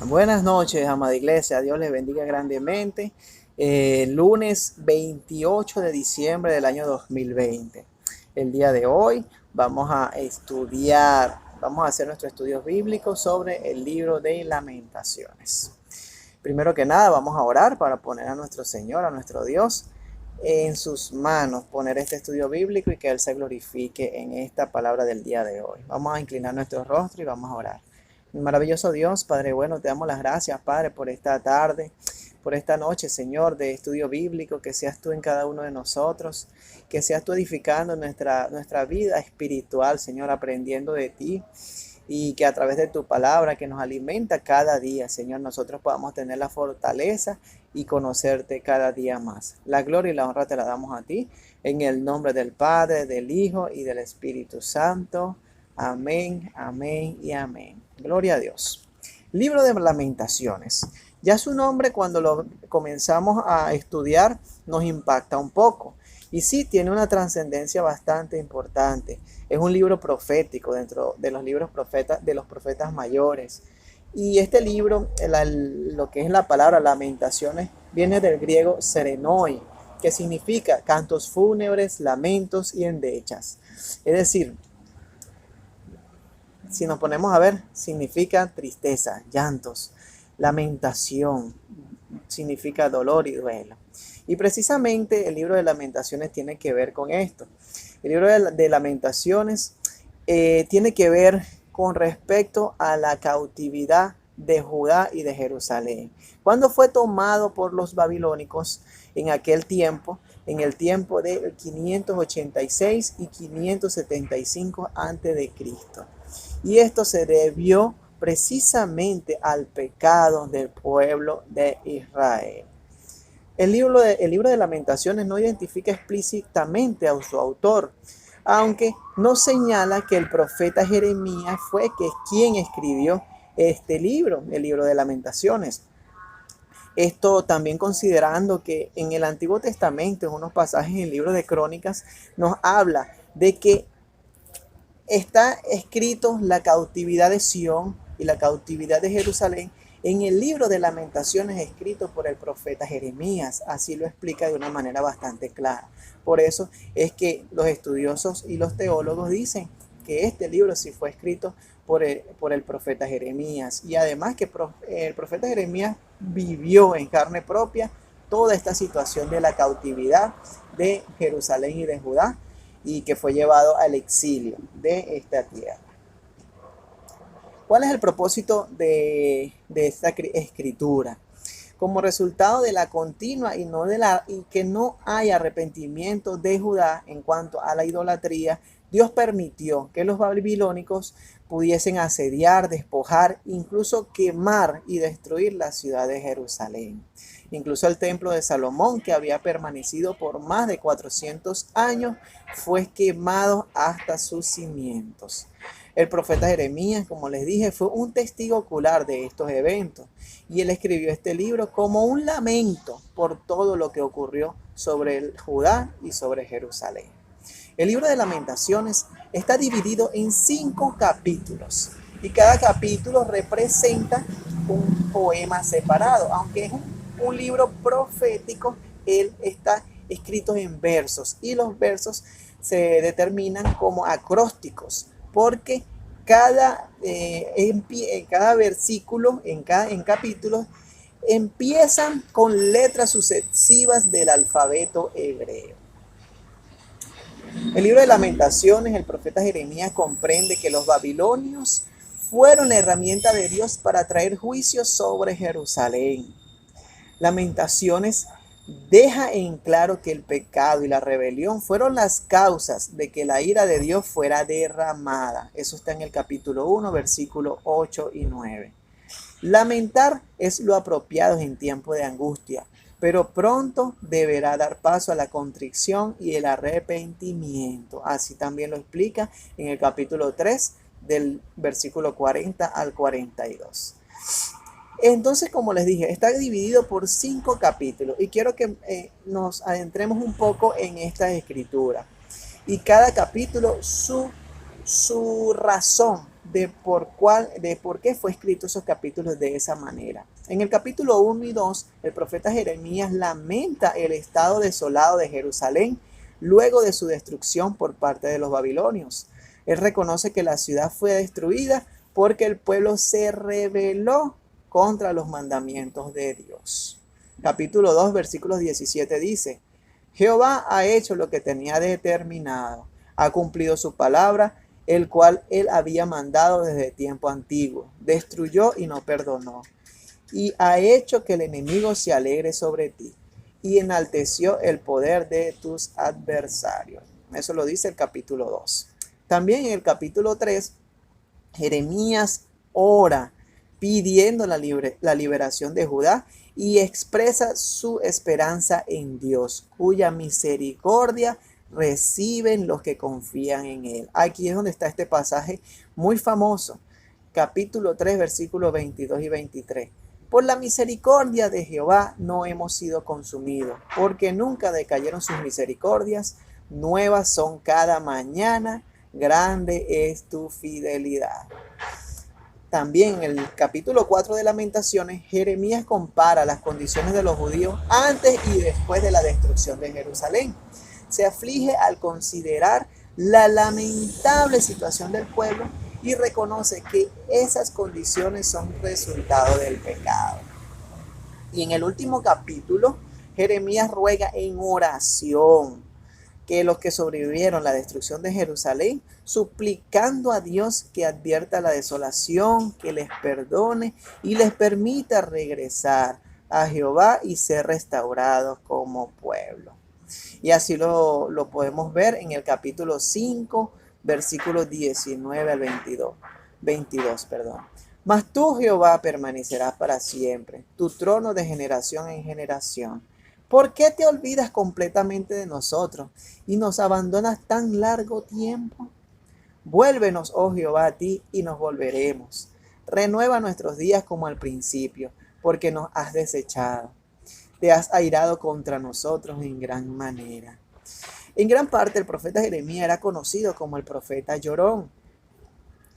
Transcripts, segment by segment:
Buenas noches, amada iglesia. Dios les bendiga grandemente. Lunes 28 de diciembre del año 2020. El día de hoy vamos a vamos a hacer nuestro estudio bíblico sobre el libro de Lamentaciones. Primero que nada, vamos a orar para poner a nuestro Señor, a nuestro Dios, en sus manos, poner este estudio bíblico y que Él se glorifique en esta palabra del día de hoy. Vamos a inclinar nuestro rostro y vamos a orar. Maravilloso Dios, Padre bueno, te damos las gracias, Padre, por esta tarde, por esta noche, Señor, de estudio bíblico, que seas tú en cada uno de nosotros, que seas tú edificando nuestra vida espiritual, Señor, aprendiendo de ti, y que a través de tu palabra que nos alimenta cada día, Señor, nosotros podamos tener la fortaleza y conocerte cada día más. La gloria y la honra te la damos a ti, en el nombre del Padre, del Hijo y del Espíritu Santo. Amén, amén y amén. Gloria a Dios. Libro de Lamentaciones. Ya su nombre, cuando lo comenzamos a estudiar, nos impacta un poco. Y sí, tiene una trascendencia bastante importante. Es un libro profético dentro de los libros de los profetas mayores. Y este libro, lo que es la palabra Lamentaciones, viene del griego serenoi, que significa cantos fúnebres, lamentos y endechas. Es decir, si nos ponemos a ver, significa tristeza, llantos, lamentación, significa dolor y duelo. Y precisamente el libro de Lamentaciones tiene que ver con esto. El libro de Lamentaciones tiene que ver con respecto a la cautividad de Judá y de Jerusalén. Cuando fue tomado por los babilónicos en aquel tiempo, en el tiempo de 586 y 575 a.C. Y esto se debió precisamente al pecado del pueblo de Israel. El libro de Lamentaciones no identifica explícitamente a su autor, aunque no señala que el profeta Jeremías fue quien escribió este libro, el libro de Lamentaciones. Esto también considerando que en el Antiguo Testamento, en unos pasajes en el libro de Crónicas, nos habla de que está escrito la cautividad de Sión y la cautividad de Jerusalén en el libro de Lamentaciones escrito por el profeta Jeremías. Así lo explica de una manera bastante clara. Por eso es que los estudiosos y los teólogos dicen que este libro sí fue escrito por el profeta Jeremías. Y además que el profeta Jeremías vivió en carne propia toda esta situación de la cautividad de Jerusalén y de Judá, y que fue llevado al exilio de esta tierra. ¿Cuál es el propósito de esta escritura? Como resultado de la continua y que no hay arrepentimiento de Judá en cuanto a la idolatría, Dios permitió que los babilónicos pudiesen asediar, despojar, incluso quemar y destruir la ciudad de Jerusalén. Incluso el templo de Salomón, que había permanecido por más de 400 años, fue quemado hasta sus cimientos. El profeta Jeremías, como les dije, fue un testigo ocular de estos eventos, y él escribió este libro como un lamento por todo lo que ocurrió sobre Judá y sobre Jerusalén. El libro de Lamentaciones está dividido en 5 capítulos, y cada capítulo representa un poema separado. Aunque es un libro profético, él está escrito en versos, y los versos se determinan como acrósticos, porque cada versículo, en capítulos, empiezan con letras sucesivas del alfabeto hebreo. El libro de Lamentaciones, el profeta Jeremías comprende que los babilonios fueron la herramienta de Dios para traer juicio sobre Jerusalén. Lamentaciones deja en claro que el pecado y la rebelión fueron las causas de que la ira de Dios fuera derramada. Eso está en el capítulo 1, versículos 8 y 9. Lamentar es lo apropiado en tiempo de angustia, pero pronto deberá dar paso a la contrición y el arrepentimiento. Así también lo explica en el capítulo 3, del versículo 40 al 42. Entonces, como les dije, está dividido por 5 capítulos, y quiero que nos adentremos un poco en esta escritura. Y cada capítulo su razón de por qué fue escrito esos capítulos de esa manera. En el capítulo 1 y 2, el profeta Jeremías lamenta el estado desolado de Jerusalén luego de su destrucción por parte de los babilonios. Él reconoce que la ciudad fue destruida porque el pueblo se rebeló contra los mandamientos de Dios. Capítulo 2, versículos 17 dice: Jehová ha hecho lo que tenía determinado, ha cumplido su palabra, el cual él había mandado desde tiempo antiguo. Destruyó y no perdonó, y ha hecho que el enemigo se alegre sobre ti, y enalteció el poder de tus adversarios. Eso lo dice el capítulo 2. También en el capítulo 3, Jeremías ora pidiendo la liberación de Judá y expresa su esperanza en Dios, cuya misericordia reciben los que confían en Él. Aquí es donde está este pasaje muy famoso, capítulo 3, versículos 22 y 23. Por la misericordia de Jehová no hemos sido consumidos, porque nunca decayeron sus misericordias, nuevas son cada mañana, grande es tu fidelidad. También en el capítulo 4 de Lamentaciones, Jeremías compara las condiciones de los judíos antes y después de la destrucción de Jerusalén. Se aflige al considerar la lamentable situación del pueblo y reconoce que esas condiciones son resultado del pecado. Y en el último capítulo, Jeremías ruega en oración que los que sobrevivieron la destrucción de Jerusalén, suplicando a Dios que advierta la desolación, que les perdone y les permita regresar a Jehová y ser restaurados como pueblo. Y así lo podemos ver en el capítulo 5, versículos 19 al 22. Mas tú, Jehová, permanecerás para siempre, tu trono de generación en generación. ¿Por qué te olvidas completamente de nosotros y nos abandonas tan largo tiempo? Vuélvenos, oh Jehová, a ti y nos volveremos. Renueva nuestros días como al principio, porque nos has desechado. Te has airado contra nosotros en gran manera. En gran parte el profeta Jeremías era conocido como el profeta llorón.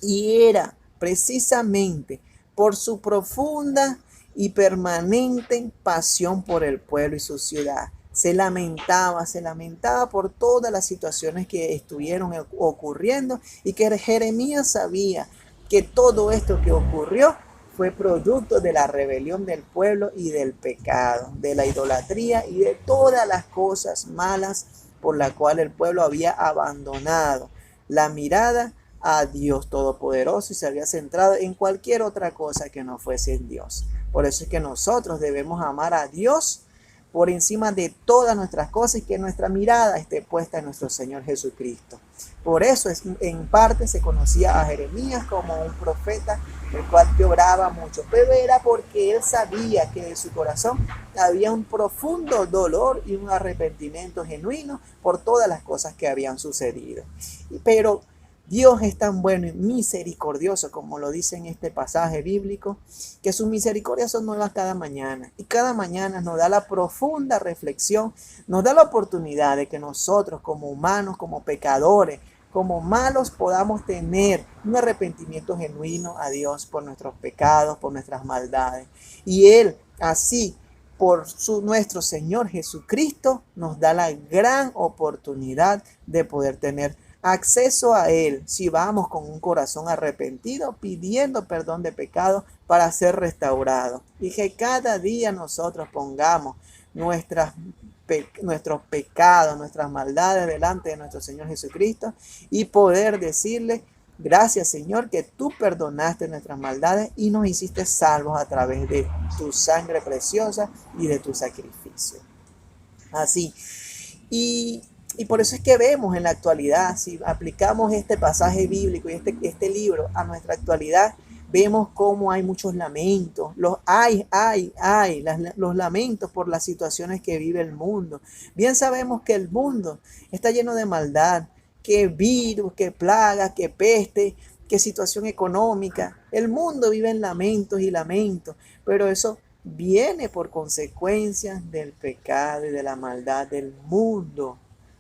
Y era precisamente por su profunda y permanente pasión por el pueblo y su ciudad. Se lamentaba por todas las situaciones que estuvieron ocurriendo y que Jeremías sabía que todo esto que ocurrió fue producto de la rebelión del pueblo y del pecado, de la idolatría y de todas las cosas malas por las cuales el pueblo había abandonado la mirada a Dios Todopoderoso y se había centrado en cualquier otra cosa que no fuese en Dios. Por eso es que nosotros debemos amar a Dios por encima de todas nuestras cosas y que nuestra mirada esté puesta en nuestro Señor Jesucristo. Por eso en parte se conocía a Jeremías como un profeta el cual lloraba mucho, pero era porque él sabía que en su corazón había un profundo dolor y un arrepentimiento genuino por todas las cosas que habían sucedido. Pero Dios es tan bueno y misericordioso, como lo dice en este pasaje bíblico, que sus misericordias son nuevas cada mañana. Y cada mañana nos da la profunda reflexión, nos da la oportunidad de que nosotros como humanos, como pecadores, como malos, podamos tener un arrepentimiento genuino a Dios por nuestros pecados, por nuestras maldades. Y Él, así, por nuestro Señor Jesucristo, nos da la gran oportunidad de poder tener acceso a Él si vamos con un corazón arrepentido, pidiendo perdón de pecado para ser restaurados. Y que cada día nosotros pongamos nuestros pecados, nuestras maldades delante de nuestro Señor Jesucristo y poder decirle: gracias, Señor, que tú perdonaste nuestras maldades y nos hiciste salvos a través de tu sangre preciosa y de tu sacrificio. Así. Y por eso es que vemos en la actualidad, si aplicamos este pasaje bíblico y este libro a nuestra actualidad, vemos cómo hay muchos lamentos, los lamentos por las situaciones que vive el mundo. Bien sabemos que el mundo está lleno de maldad, que virus, que plagas, que peste, que situación económica. El mundo vive en lamentos y lamentos, pero eso viene por consecuencias del pecado y de la maldad del mundo.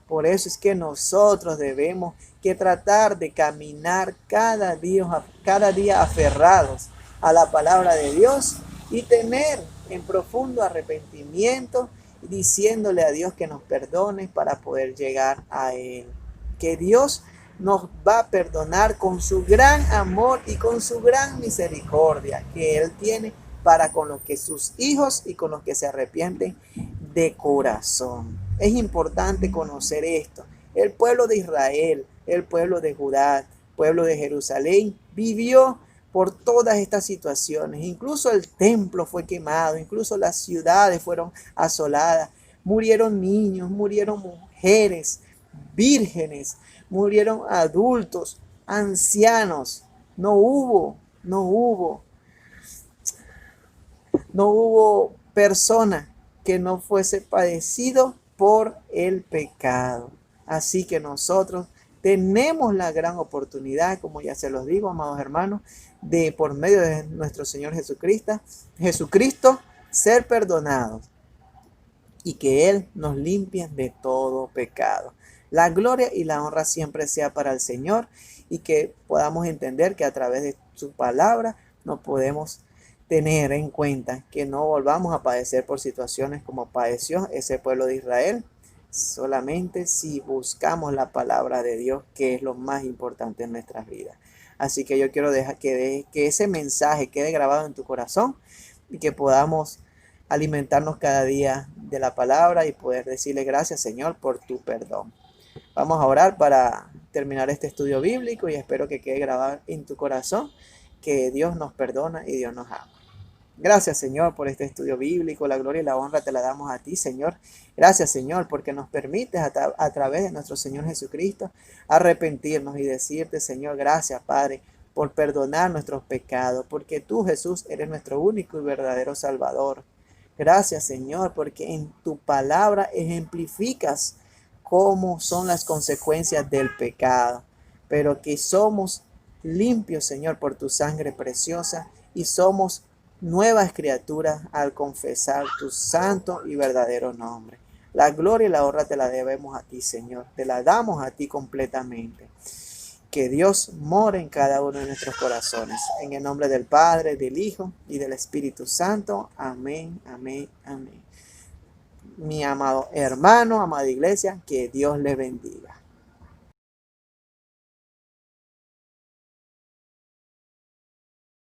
Por eso es que nosotros debemos que tratar de caminar cada día aferrados a la palabra de Dios y tener en profundo arrepentimiento, diciéndole a Dios que nos perdone para poder llegar a Él. Que Dios nos va a perdonar con su gran amor y con su gran misericordia que Él tiene para con los que sus hijos y con los que se arrepienten de corazón. Es importante conocer esto. El pueblo de Israel, el pueblo de Judá, el pueblo de Jerusalén vivió por todas estas situaciones. Incluso el templo fue quemado, incluso las ciudades fueron asoladas. Murieron niños, murieron mujeres, vírgenes, murieron adultos, ancianos. No hubo persona que no fuese padecido por el pecado. Así que nosotros tenemos la gran oportunidad, como ya se los digo, amados hermanos, de por medio de nuestro Señor Jesucristo, ser perdonados y que Él nos limpie de todo pecado. La gloria y la honra siempre sea para el Señor y que podamos entender que a través de su palabra nos podemos tener en cuenta que no volvamos a padecer por situaciones como padeció ese pueblo de Israel, solamente si buscamos la palabra de Dios, que es lo más importante en nuestras vidas. Así que yo quiero dejar que ese mensaje quede grabado en tu corazón y que podamos alimentarnos cada día de la palabra y poder decirle gracias, Señor, por tu perdón. Vamos a orar para terminar este estudio bíblico y espero que quede grabado en tu corazón que Dios nos perdona y Dios nos ama. Gracias, Señor, por este estudio bíblico. La gloria y la honra te la damos a ti, Señor. Gracias, Señor, porque nos permites a través de nuestro Señor Jesucristo arrepentirnos y decirte, Señor, gracias, Padre, por perdonar nuestros pecados, porque tú, Jesús, eres nuestro único y verdadero Salvador. Gracias, Señor, porque en tu palabra ejemplificas cómo son las consecuencias del pecado, pero que somos limpios, Señor, por tu sangre preciosa y somos nuevas criaturas al confesar tu santo y verdadero nombre. La gloria y la honra te la debemos a ti, Señor. Te la damos a ti completamente. Que Dios more en cada uno de nuestros corazones. En el nombre del Padre, del Hijo y del Espíritu Santo. Amén, amén, amén. Mi amado hermano, amada iglesia, que Dios le bendiga.